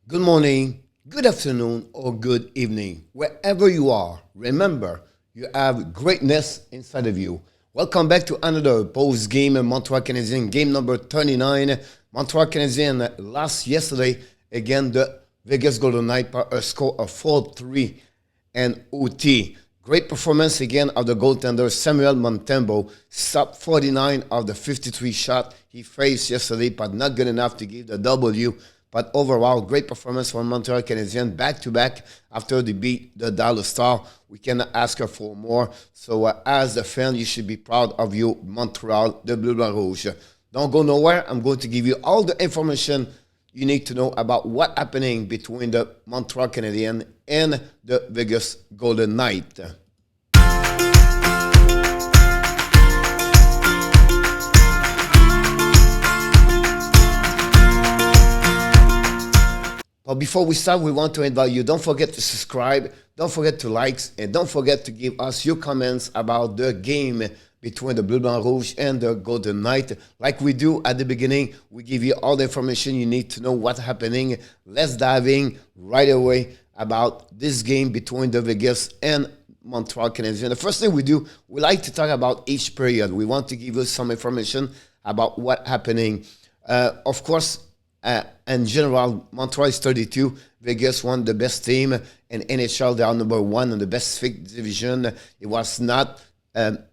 Good morning, good afternoon, or good evening. Wherever you are, remember, you have greatness inside of you. Welcome back to another post-game Montreal Canadiens, game number 39. Montreal Canadiens lost yesterday against the Vegas Golden Knights by a score of 4-3 and OT. Great performance again of the goaltender Samuel Montembeault. Stopped 49 of the 53 shots he faced yesterday, but not good enough to give the W. But overall, great performance from Montreal Canadiens back-to-back after they beat the Dallas Stars. We cannot ask for more. So as a fan, you should be proud of you, Montreal, the Bleu Blanc Rouge. Don't go nowhere. I'm going to give you all the information you need to know about what's happening between the Montreal Canadiens and the Vegas Golden Knights. But before we start, we want to invite you, don't forget to subscribe, don't forget to like, and don't forget to give us your comments about the game between the Bleu Blanc Rouge and the Golden Knights. Like we do at the beginning, we give you all the information you need to know what's happening. Let's dive in right away about this game between the Vegas and Montreal Canadiens. The first thing we do, we like to talk about each period. We want to give you some information about what's happening. Of course, in general, Montreal is 32. Vegas won the best team in NHL. They are number one in the Pacific division. It was not, going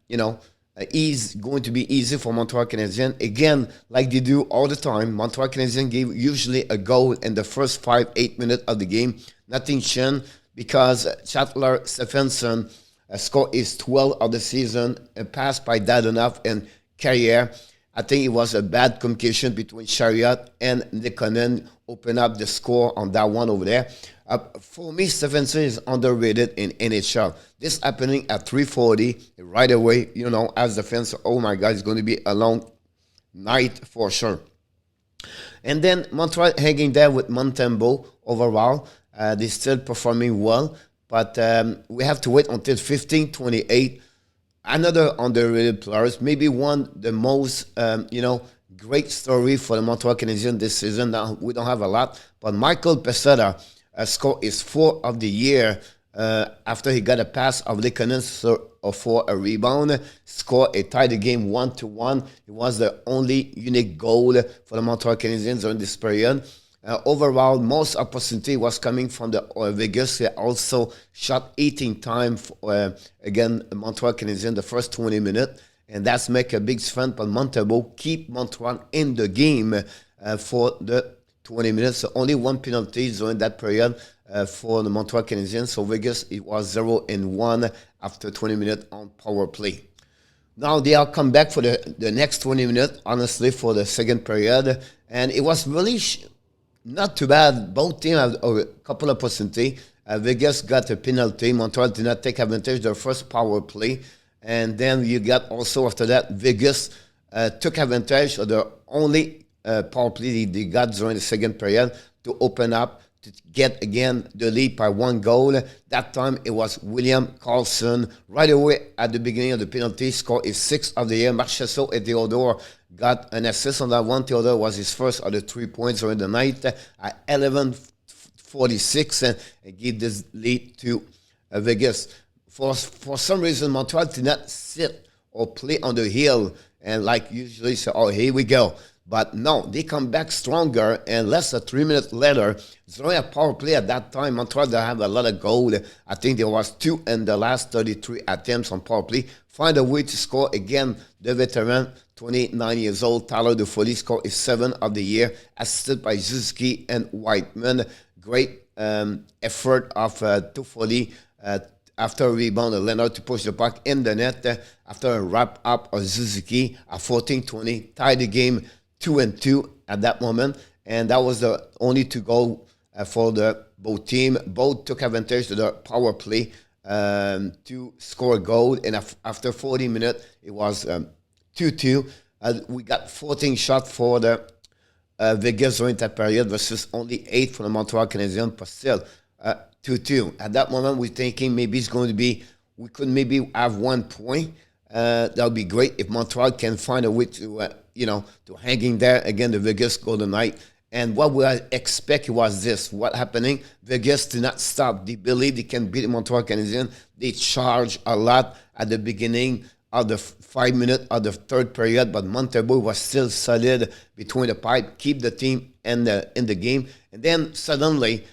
to be easy for Montreal Canadiens. Again, like they do all the time, Montreal Canadiens gave usually a goal in the first 5-8 minutes of the game. Nothing changed because STEPHENSON scored his 12th of the season, passed by Dadonov and Carrier. I think it was a bad communication between Chariot and Nikkonen, open up the score on that one over there. For me, Stephenson is underrated in NHL. This happening at 3:40 right away, as the fans, oh my God, it's going to be a long night for sure. And then Montreal hanging there with Montembeault overall. They're still performing well, but we have to wait until 15:28. Another underrated players, maybe one the most, great story for the Montreal Canadiens this season. Now, we don't have a lot, but Michael PEZZETTA scored his 4th of the year after he got a pass of Nikkonen for a rebound. Scored a tie the game 1-1. It was the only unique goal for the Montreal Canadiens during this period. Overall, most opportunity was coming from the Vegas. They also shot 18 times again Montreal Canadiens the first 20 minutes, and that's make a big difference. But Montembeault keep Montreal in the game for the 20 minutes. So only one penalty during that period for the Montreal Canadiens. So Vegas, it was 0-1 after 20 minutes on power play. Now they are come back for the next 20 minutes, honestly, for the second period, and it was really not too bad. Both teams have a couple of opportunities. Vegas got a penalty. Montreal did not take advantage of their first power play. And then you got also after that, Vegas took advantage of the only power play they got during the second period to open up, to get again the lead by 1 goal. That time it was William KARLSSON. Right away at the beginning of the penalty, scored his 6th of the year. MARCHESSAULT and THEODORE got an assist on that one. THEODORE was his first of the 3 points during the night at 11:46 and give this lead to Vegas. For some reason, Montreal did not sit or play on the hill and like usually say, oh, here we go. But no, they come back stronger, and less than 3 minutes later, during a power play at that time, Montreal they have a lot of goal. I think there was 2 in the last 33 attempts on power play. Find a way to score again. The veteran, 29 years old, Tyler TOFFOLI scored his 7th of the year, assisted by Suzuki and Whiteman. Great effort of TOFFOLI after a rebound of Leonard to push the puck in the net. After a wrap-up of Suzuki at 14:20, tied the game 2-2 at that moment, and that was the only 2 goals for the both team. Both took advantage of the power play to score a goal, and after 40 minutes, it was 2-2. We got 14 shots for the Vegas during that period versus only 8 for the Montreal Canadiens, but still 2-2. At that moment, we're thinking maybe it's going to be, we could maybe have 1 point. That would be great if Montreal can find a way to, to hang in there against the Vegas Golden Knights And what we expect was this. What happening? Vegas did not stop. They believe they can beat Montreal Canadiens. They charge a lot at the beginning of the 5 minutes of the third period, but Montembeault was still solid between the pipe, keep the team in the game. And then suddenly,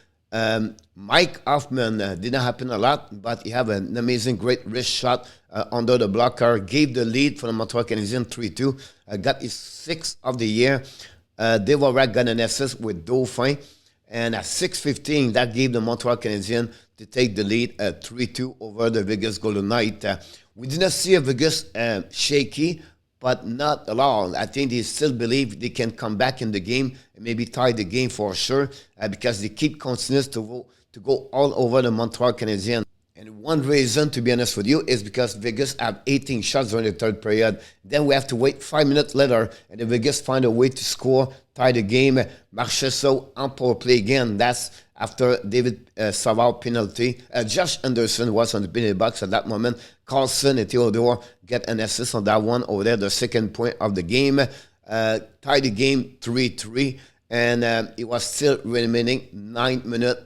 Mike Hoffman didn't happen a lot, but he had an amazing, great wrist shot under the blocker, gave the lead for the Montreal Canadiens 3-2, got his 6th of the year. Dvorak got an assist with Dauphin, and at 6:15, that gave the Montreal Canadiens to take the lead 3-2 over the Vegas Golden Knights. We did not see a Vegas shaky, but not at all. I think they still believe they can come back in the game and maybe tie the game for sure because they keep continuing to go all over the Montreal Canadiens. And one reason, to be honest with you, is because Vegas have 18 shots during the third period. Then we have to wait 5 minutes later, and the Vegas find a way to score, tie the game. Marchessault on power play again. That's after David Savard penalty. Josh Anderson was on the penalty box at that moment. KARLSSON and THEODORE get an assist on that one over there, the second point of the game. Tie the game 3-3, and it was still remaining 9 minutes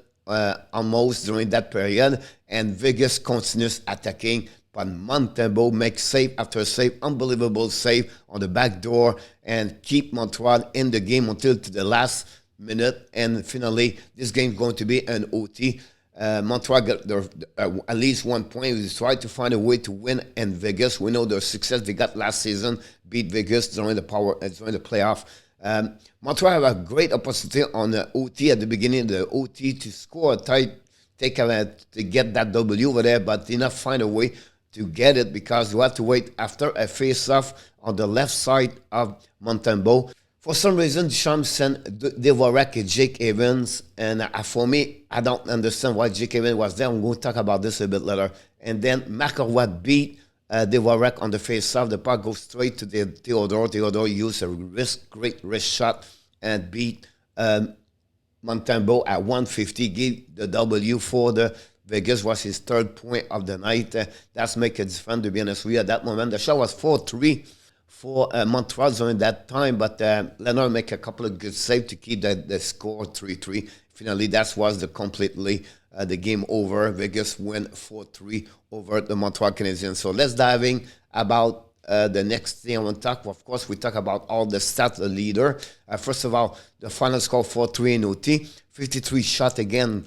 almost during that period, and Vegas continues attacking, but Montembeault makes save after save, unbelievable save on the back door, and keep Montreal in the game until to the last minute, and finally this game is going to be an OT. Montreal got their, at least 1 point. They tried to find a way to win in Vegas. We know their success they got last season, beat Vegas during the playoff. Montreal have a great opportunity on the OT at the beginning of the OT to score a tight, to get that W over there, but did not find a way to get it because you have to wait after a face-off on the left side of Montembeault. For some reason, Deschamps sent Dvorak and Jake Evans, and for me, I don't understand why Jake Evans was there. I'm going to talk about this a bit later. And then McElroy beat Dvorak on the face-off. The puck goes straight to the THEODORE. THEODORE used a great wrist shot and beat Montembeault at 150. Gave the W for the Vegas. Was his 3rd point of the night. That's make a difference, to be honest with you. At that moment, the shot was 4-3 for Montreal during that time, but Leonard make a couple of good saves to keep the score 3-3. Finally, that was the game over. Vegas win 4-3 over the Montreal Canadiens. So let's dive in about the next thing I want to talk. Of course, we talk about all the stats leader. First of all, the final score 4-3 in OT. 53 shot again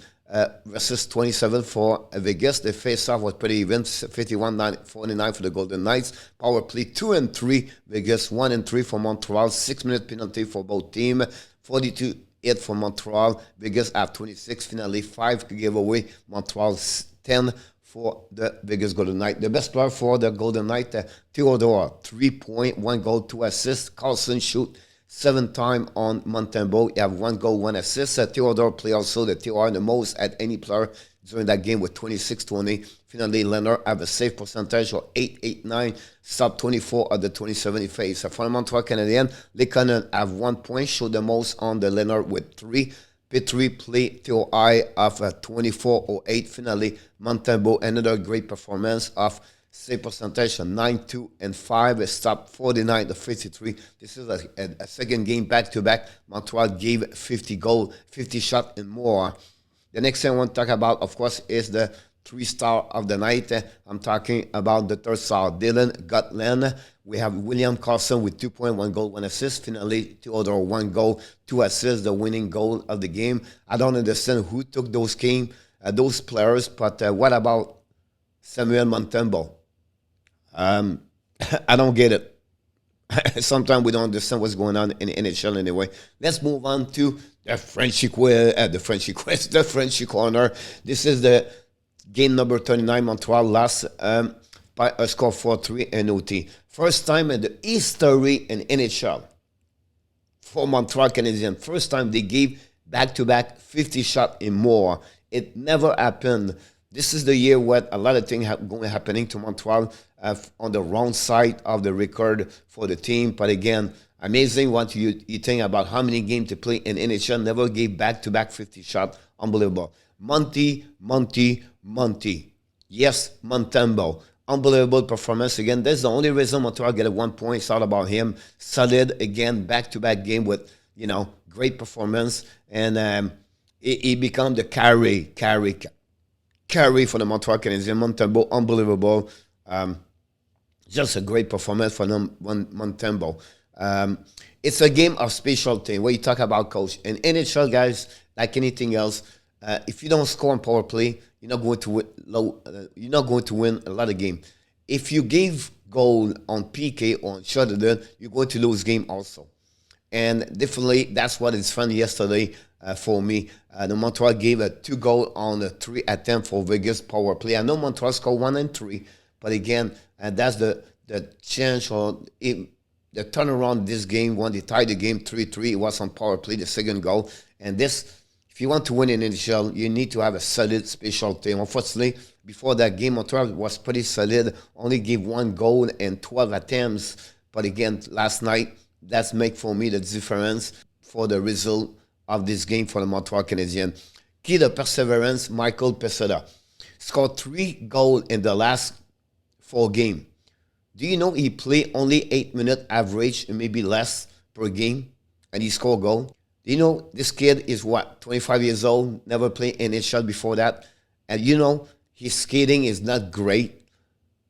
versus 27 for Vegas. The face-off was pretty even, 51-49 for the Golden Knights. Power play 2-3, Vegas 1-3 for Montreal. 6-minute penalty for both teams. 42-8 for Montreal. Vegas have 26. Finally, 5 giveaway. Montreal 10 for the Vegas Golden Knights. The best player for the Golden Knights, THEODORE, 3 points, 1 goal, 2 assists. KARLSSON shoot 7 times on Montembeault. You have 1 goal, 1 assist. THEODORE play also the TR the most at any player during that game with 26-20. Finally, Leonard have a save percentage of 8-8-9. Stop 24 of the 27 he faced. For the Montreal Canadiens, Lekonen have 1 point, show the most on the Leonard with 3. Petrie play to eye of 24-08. Finally, Montembeault, another great performance of save percentage of 9-2 and 5. Stop 49-53. This is a second game back-to-back. Montreal gave 50 goals, 50 shots and more. The next thing I want to talk about, of course, is the 3-star of the night. I'm talking about the 3rd star, Dylan Gutland. We have William Karlsson with 2 points, 1 goal, 1 assist. Finally, THEODORE 1 goal, 2 assists, the winning goal of the game. I don't understand who took those players, but what about Samuel Montembeault? I don't get it. Sometimes we don't understand what's going on in the NHL anyway. Let's move on to the Frenchy corner. This is the game number 39. Montreal lost by a score 4-3 in OT. First time in the history in NHL for Montreal Canadiens. First time they gave back-to-back 50 shots and more. It never happened. This is the year where a lot of things happening to Montreal on the wrong side of the record for the team. But again, amazing what you think about how many games to play in NHL. Never gave back-to-back 50 shots. Unbelievable. Monty. Yes, Montembeault. Unbelievable performance again. That's the only reason Montreal get a 1 point. It's all about him. Solid again, back-to-back game with, great performance, and he become the carry for the Montreal Canadiens. Montembeault, unbelievable. Just a great performance for Montembeault. It's a game of special thing. Where you talk about coach in NHL, guys, like anything else, if you don't score on power play, you're not going to win. You're not going to win a lot of games. If you give goal on PK or on shutdown, you're going to lose game also. And definitely, that's what is fun yesterday for me. The Montreal gave a 2 goal on a 3 attempt for Vegas power play. I know Montreal scored 1 and 3, but again, that's the change or the turnaround this game when they tied the game 3-3. It was on power play, the second goal. And this, if you want to win in NHL, you need to have a solid special team. Unfortunately, before that game, Montreal was pretty solid, only gave 1 goal and 12 attempts. But again, last night, that's make for me the difference for the result of this game for the Montreal Canadiens. Key to perseverance, Michael PEZZETTA scored 3 goals in the last 4 games. Do you know he played only 8-minute average and maybe less per game, and he scored a goal? Do you know this kid is what, 25 years old, never played NHL before that, and you know his skating is not great?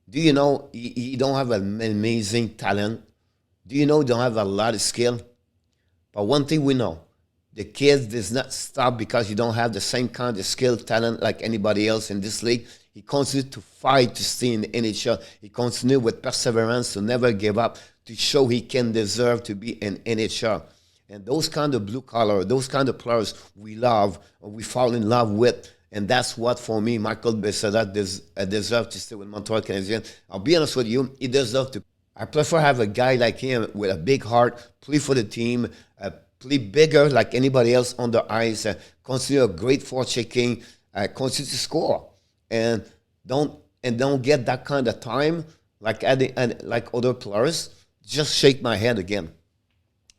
Do you know he don't have an amazing talent? Do you know he don't have a lot of skill? But one thing we know, the kid does not stop because he don't have the same kind of skill, talent like anybody else in this league. He continues to fight to stay in the NHL. He continues with perseverance to never give up, to show he can deserve to be in NHL. And those kind of blue collar, those kind of players we love, or we fall in love with. And that's what, for me, Michael PEZZETTA deserves to stay with Montreal Canadiens. I'll be honest with you, he deserves to. I prefer have a guy like him with a big heart, play for the team, play bigger like anybody else on the ice, continue a great forechecking, continue to score, and don't get that kind of time like like other players. Just shake my head again.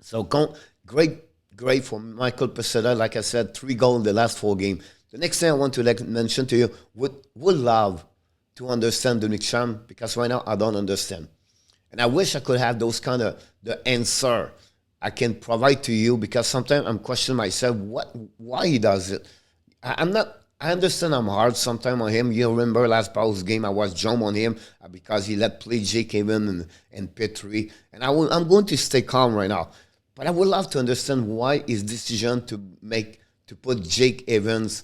So great for Michael PEZZETTA. Like I said, 3 goals in the last 4 games. The next thing I want to mention to you, would love to understand Dominic Cham, because right now I don't understand. And I wish I could have those kind of the answer I can provide to you, because sometimes I'm questioning myself why he does it. I understand I'm hard sometimes on him. You remember last Paul's game, I was jump on him because he let play Jake Evans and Petrie. And I'm going to stay calm right now. But I would love to understand why his decision to put Jake Evans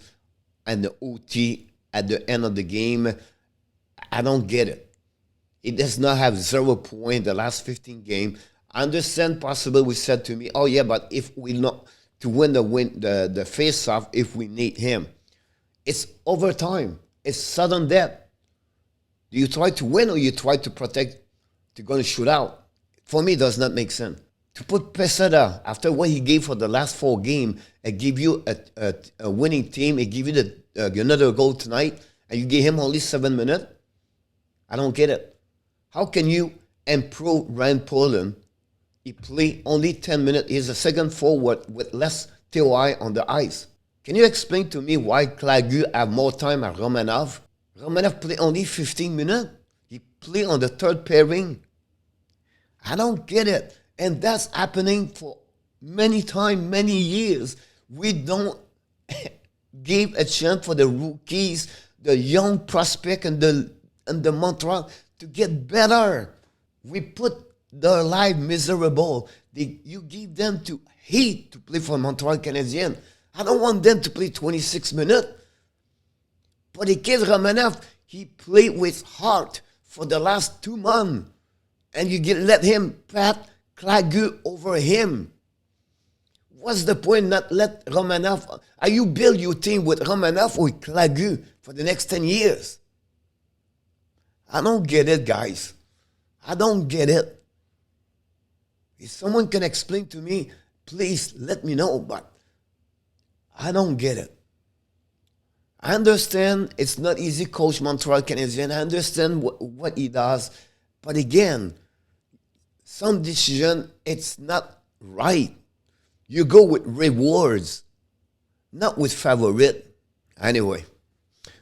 and the OT at the end of the game. I don't get it. He does not have 0 points the last 15 games. I understand possibly we said to me, oh yeah, but if we not to win the face-off, if we need him. It's overtime. It's sudden death. Do you try to win or you try to protect to go to shoot out? For me, it does not make sense. To put PEZZETTA, after what he gave for the last 4 games, and give you a winning team, and give you another goal tonight, and you give him only 7 minutes? I don't get it. How can you improve Ryan Poland? He played only 10 minutes. He's a second forward with less TOI on the ice. Can you explain to me why Clagu have more time than Romanov? Romanov played only 15 minutes. He played on the 3rd pairing. I don't get it. And that's happening for many times, many years. We don't give a chance for the rookies, the young prospect and the Montreal to get better. We put their life miserable. You give them to hate to play for Montreal Canadiens. I don't want them to play 26 minutes. But the kid Romanov, he played with heart for the last 2 months. And you let him pat Clagu over him. What's the point not let Romanov? Are you build your team with Romanov or with Clagu for the next 10 years? I don't get it, guys. I don't get it. If someone can explain to me, please let me know, but I don't get it. I understand it's not easy, coach Montreal Canadiens. I understand what he does. But again, some decision, it's not right. You go with rewards, not with favorite. Anyway,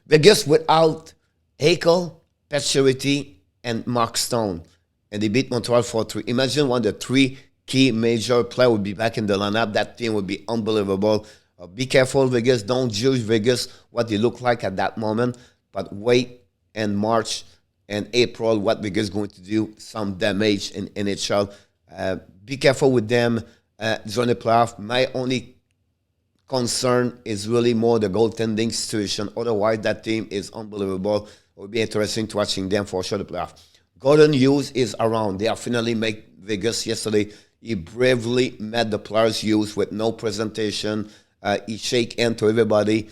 Vegas without Eichel, Pacioretty, and Mark Stone. And they beat Montreal 4-3. Imagine one of the 3 key major player will be back in the lineup. That team will be unbelievable. Be careful, Vegas. Don't judge Vegas what they look like at that moment, but wait in March and April what Vegas is going to do. Some damage in NHL. Be careful with them during the playoff. My only concern is really more the goaltending situation. Otherwise, that team is unbelievable. It will be interesting to watching them for sure the playoff. Gordon Hughes is around. They are finally made Vegas yesterday. He bravely met the players Hughes with no presentation. He shake hand to everybody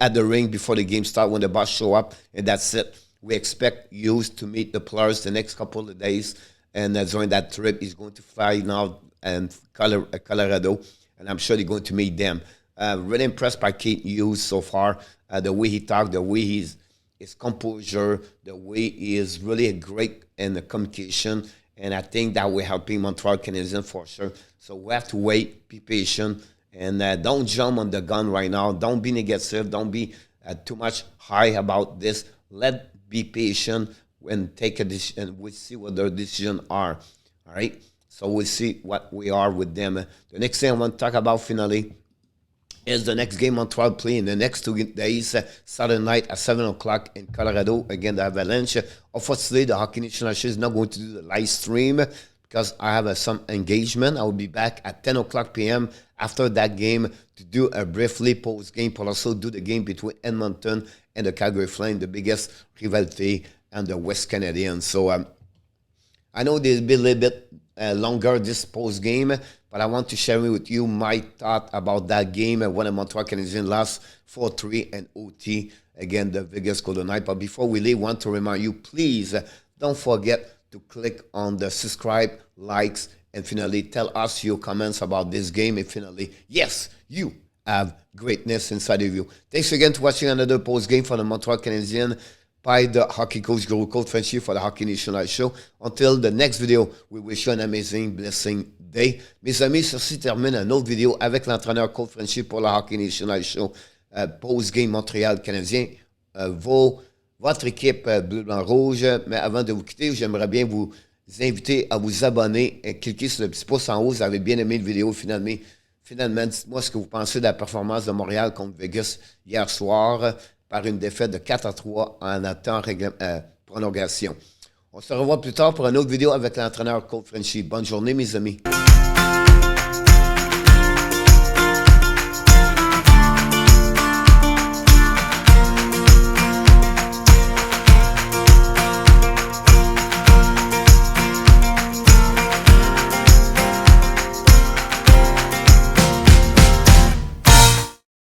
at the ring before the game start when the boss show up, and that's it. We expect Hughes to meet the players the next couple of days, and during that trip, he's going to fly now and Colorado, and I'm sure he's going to meet them. Really impressed by Kate Hughes so far. The way he talked, the way his composure, the way he is really great in the communication, and I think that will help Montreal Canadiens for sure. So we have to wait, be patient, and don't jump on the gun right now. Don't be negative. Don't be too much high about this. Be patient and take a decision. We'll see what their decisions are. All right? So we'll see what we are with them. The next thing I want to talk about finally is the next game Montreal play in the next 2 days, Saturday night at 7 o'clock in Colorado, again, the Avalanche. Unfortunately, the Hockey National Show is not going to do the live stream because I have some engagement. I will be back at 10 o'clock p.m. after that game to do a briefly post-game, but also do the game between Edmonton and the Calgary Flames, the biggest rivalry, and the West Canadiens. So I know there'll be a little bit longer this post-game, but I want to share with you my thought about that game when the Montreal Canadiens lost 4-3 and OT again the Vegas Golden Knights. But before we leave, I want to remind you, please don't forget to click on the subscribe, likes, and finally tell us your comments about this game. And finally, yes, you have greatness inside of you. Thanks again for watching another post game for the Montreal Canadiens by the hockey coach, Guru Coach FRENCHY for the Hockey National Show. Until the next video, we wish you an amazing, blessing day. Mes amis, ceci termine une autre vidéo avec l'entraîneur Coach FRENCHY pour le Hockey National Show. Post-game Montréal Canadien. Votre équipe bleu-blanc-rouge. Mais avant de vous quitter, j'aimerais bien vous inviter à vous abonner et cliquer sur le petit pouce en haut. Vous avez bien aimé la vidéo finalement. Finalement, dites-moi ce que vous pensez de la performance de Montréal contre Vegas hier soir par une défaite de 4-3 en temps prolongation. On se revoit plus tard pour une autre vidéo avec l'entraîneur Coach FRENCHY. Bonne journée, mes amis.